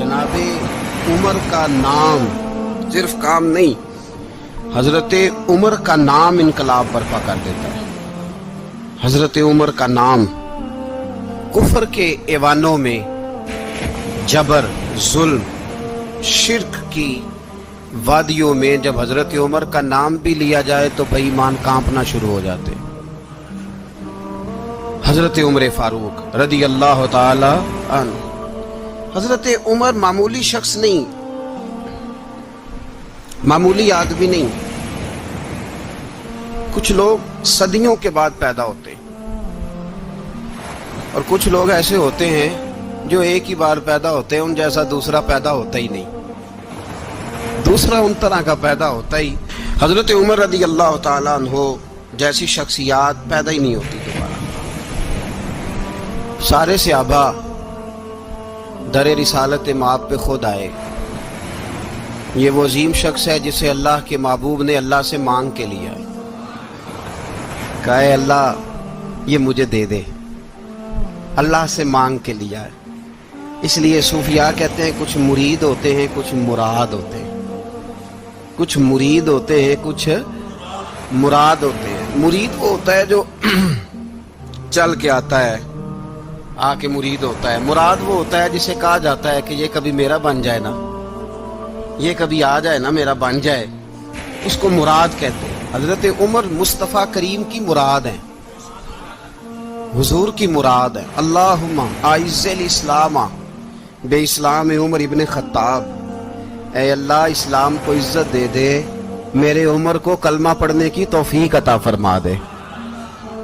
जनाब उमर का नाम सिर्फ काम नहीं, हजरत उमर का नाम इनकलाब बर्पा कर देता है। हजरत उमर का नाम कुफर के ऐवानों में जबर, जुल्म, शिर्क की वादियों में जब हजरत उमर का नाम भी लिया जाए तो बेईमान कांपना शुरू हो जाते। हजरत उमर फारूक रदी अल्लाह ताला अन्हु। हजरत उमर मामूली शख्स नहीं, मामूली आदमी नहीं। कुछ लोग सदियों के बाद पैदा होते हैं और कुछ लोग ऐसे होते हैं जो एक ही बार पैदा होते हैं, उन जैसा दूसरा पैदा होता ही नहीं, दूसरा उन तरह का पैदा होता ही। हजरत उमर रदी अल्लाह ताला अन्हु जैसी शख्सियात पैदा ही नहीं होती दोबारा। सारे सहाबा दर रिसालत माप पे खुद आए। ये वो अजीम शख्स है जिसे अल्लाह के महबूब ने अल्लाह से मांग के लिया, कहा है अल्लाह ये मुझे दे दे, अल्लाह से मांग के लिया है। इसलिए सूफिया कहते हैं कुछ मुरीद होते हैं, कुछ मुराद होते हैं। कुछ मुरीद होते हैं, कुछ मुराद होते हैं। मुरीद वो होता है जो चल के आता है, आके मुरीद होता है। मुराद वो होता है जिसे कहा जाता है कि ये कभी मेरा बन जाए ना, ये कभी आ जाए ना, मेरा बन जाए, उसको मुराद कहते हैं। हजरत उमर मुस्तफ़ा करीम की मुराद है, हुजूर की मुराद है। अल्लाहुम्मा आइज़्ज़िल इस्लामा बे इस्लाम उमर इब्न खत्ताब। ऐ अल्लाह इस्लाम को इज्जत दे दे, मेरे उमर को कलमा पढ़ने की तौफीक अता फरमा दे।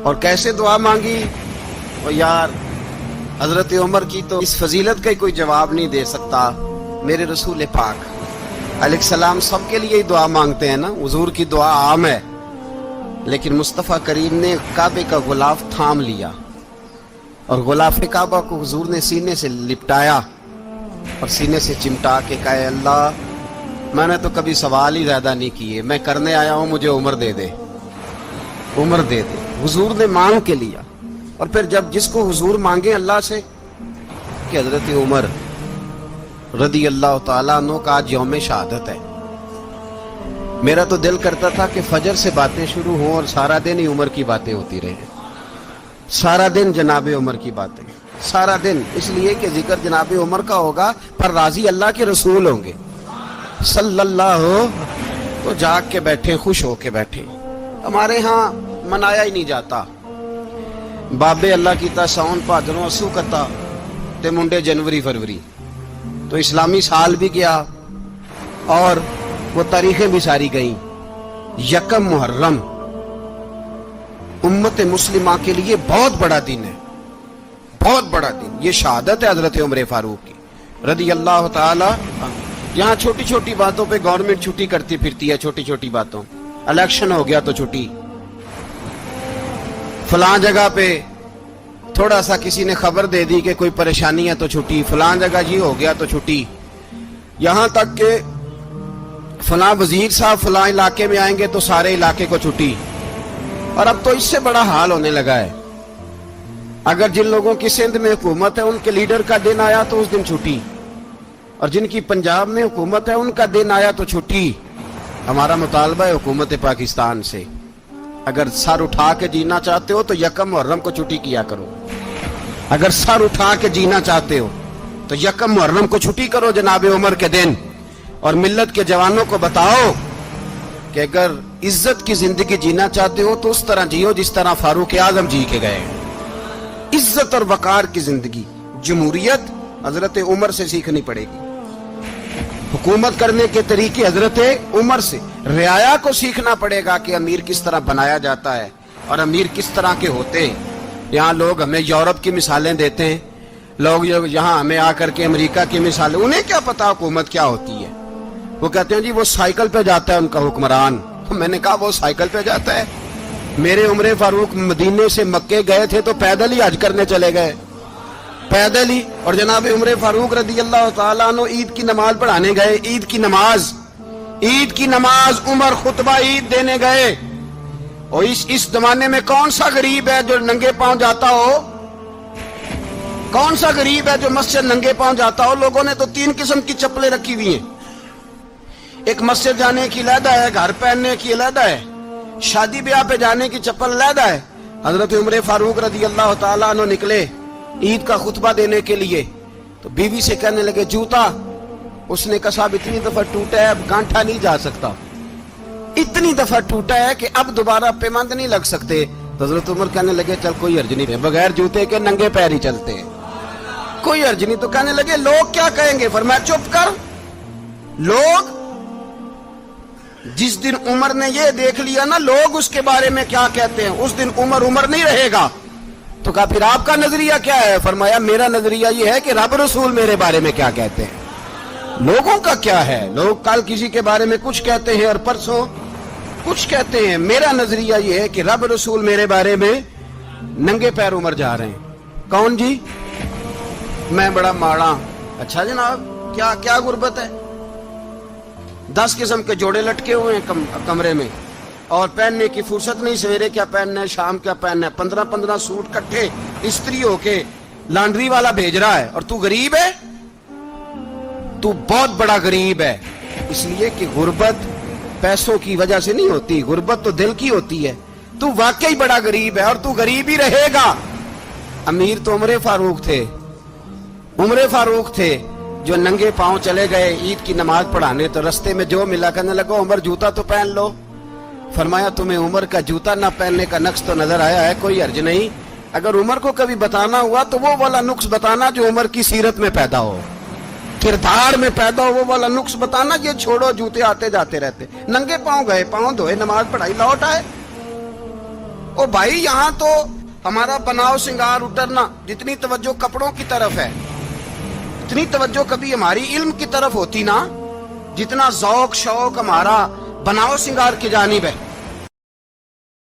और कैसे दुआ मांगी? और यार हजरत उमर की तो इस फजीलत का ही कोई जवाब नहीं दे सकता। मेरे रसूल पाक अलैहिस्सलाम सबके लिए ही दुआ मांगते हैं ना, हुजूर की दुआ आम है, लेकिन मुस्तफ़ा करीम ने काबे का गुलाफ थाम लिया और गुलाफ काबा को हुजूर ने सीने से लिपटाया और सीने से चिमटा के कहा, अल्लाह मैंने तो कभी सवाल ही ज्यादा नहीं किए, मैं करने आया हूं, मुझे उम्र दे दे, उम्र दे दे। हुजूर ने मांग के लिया। और फिर जब जिसको हुजूर मांगे अल्लाह से कि हजरत उमर रदी अल्लाह ताला अन्हु का आज यौम शहादत है, मेरा तो दिल करता था कि फजर से बातें शुरू हों और सारा दिन ही उमर की बातें होती रहे, सारा दिन जनाब उमर की बातें, सारा दिन। इसलिए कि जिक्र जनाब उमर का होगा पर राजी अल्लाह के रसूल होंगे सल्लल्लाहु, तो जाग के बैठे, खुश हो के बैठे। हमारे यहाँ मनाया ही नहीं जाता। बाबे अल्लाह की सावन भादरों असू कता ते मुंडे जनवरी फरवरी, तो इस्लामी साल भी गया और वो तारीखें भी सारी गई। यकम मुहर्रम उम्मत मुस्लिमा के लिए बहुत बड़ा दिन है, बहुत बड़ा दिन। ये शहादत है हजरत उमर फारूक की रदी अल्लाह ताला। यहाँ छोटी छोटी बातों पे गवर्नमेंट छुट्टी करती फिरती है, छोटी छोटी बातों, इलेक्शन हो गया तो छुट्टी, फलां जगह पे थोड़ा सा किसी ने खबर दे दी कि कोई परेशानी है तो छुट्टी, फलां जगह ये हो गया तो छुट्टी, यहां तक कि फलां वजीर साहब फलां इलाके में आएंगे तो सारे इलाके को छुट्टी। और अब तो इससे बड़ा हाल होने लगा है, अगर जिन लोगों की सिंध में हुकूमत है उनके लीडर का दिन आया तो उस दिन छुट्टी, और जिनकी पंजाब में हुकूमत है उनका दिन आया तो छुट्टी। हमारा मुतालबा है हुकूमत पाकिस्तान से, अगर सर उठा के जीना चाहते हो तो यकम मुहर्रम को छुट्टी किया करो। अगर सर उठा के जीना चाहते हो तो यकम मुहर्रम को छुट्टी करो जनाब उमर के दिन। और मिल्लत के जवानों को बताओ कि अगर इज्जत की जिंदगी जीना चाहते हो तो उस तरह जियो जिस तरह फारूक आजम जी के गए। इज्जत और वकार की जिंदगी, जमहूरियत हजरत उमर से सीखनी पड़ेगी। हुकूमत करने के तरीके हजरत उमर से, रियाया को सीखना पड़ेगा कि अमीर किस तरह बनाया जाता है और अमीर किस तरह के होते हैं। यहाँ लोग हमें यूरोप की मिसालें देते हैं, लोग यहाँ हमें आकर के अमेरिका की मिसालें, उन्हें क्या पता हुकूमत क्या होती है। वो कहते हैं जी वो साइकिल पे जाता है उनका हुक्मरान। मैंने कहा वो साइकिल पे जाता है? मेरे उमर फारूक मदीने से मक्के गए थे तो पैदल ही हज करने चले गए, पैदल ही। और जनाब उमर फारूक रदी अल्लाह ताला अन्हु ईद की नमाज पढ़ाने गए, ईद की नमाज उमर खुतबा ईद देने गए। और इस जमाने में कौन सा गरीब है जो नंगे पांव जाता हो? کون سا غریب ہے جو مسجد ننگے پاؤں جاتا ہو؟ لوگوں نے تو 3 قسم کی چپلیں رکھی ہوئی ہیں. ایک مسجد جانے کی علیحدہ ہے، گھر پہننے کی علیحدہ ہے، شادی بیاہ پہ جانے کی چپل علیحدہ ہے. حضرت عمر فاروق رضی اللہ تعالیٰ عنہ نکلے عید کا خطبہ دینے کے لیے، تو بیوی سے کہنے لگے جوتا. اس نے کہا صاحب اتنی دفعہ ٹوٹا ہے اب گانٹھا نہیں جا سکتا، اتنی دفعہ ٹوٹا ہے کہ اب دوبارہ پیمند نہیں لگ سکتے. تو حضرت عمر کہنے لگے چل کوئی حرج نہیں ہے، بغیر جوتے کے ننگے پیر ہی چلتے ہیں، کوئی حرج نہیں. تو کہنے لگے لوگ کیا کہیں گے؟ فرمایا چپ کر. لوگ جس دن عمر نے یہ دیکھ لیا نا لوگ اس کے بارے میں کیا کہتے ہیں، اس دن عمر نہیں رہے گا. تو کہا پھر آپ کا نظریہ کیا ہے؟ فرمایا میرا نظریہ یہ ہے کہ رب رسول میرے بارے میں کیا کہتے ہیں. لوگوں کا کیا ہے؟ لوگ کل کسی کے بارے میں کچھ کہتے ہیں اور پرسوں کچھ کہتے ہیں. میرا نظریہ یہ ہے کہ رب رسول میرے بارے میں ننگے پیر عمر جا رہے ہیں. کون جی؟ میں بڑا ماڑا. اچھا جناب کیا کیا غربت ہے؟ 10 قسم کے جوڑے لٹکے ہوئے ہیں کمرے میں اور پہننے کی فرصت نہیں. سویرے کیا پہننا ہے، شام کیا پہننا ہے، 15 سوٹ کٹھے استری ہو کے لانڈری والا بھیج رہا ہے. اور تو غریب ہے، تو بہت بڑا غریب ہے. اس لیے کہ غربت پیسوں کی وجہ سے نہیں ہوتی، غربت تو دل کی ہوتی ہے. تو واقعی بڑا غریب ہے اور تو غریب ہی رہے گا. امیر تو عمر فاروق تھے جو ننگے پاؤں چلے گئے عید کی نماز پڑھانے. تو رستے میں جو ملا کہنے لگا عمر جوتا تو پہن لو. فرمایا تمہیں عمر کا جوتا نہ پہننے کا نقص تو نظر آیا ہے، کوئی حرج نہیں. اگر عمر کو کبھی بتانا ہوا تو وہ والا نقص بتانا جو عمر کی سیرت میں پیدا ہو، کردار میں پیدا ہو، وہ والا نقص بتانا. یہ چھوڑو جوتے آتے جاتے رہتے. ننگے پاؤں گئے، پاؤں دھوئے، نماز پڑھائی، لوٹ آئے. او بھائی یہاں تو ہمارا بناؤ سنگار اترنا، جتنی توجہ کپڑوں کی طرف ہے اتنی توجہ کبھی ہماری علم کی طرف ہوتی نا، جتنا ذوق شوق ہمارا بناؤ سنگار کی جانب ہے.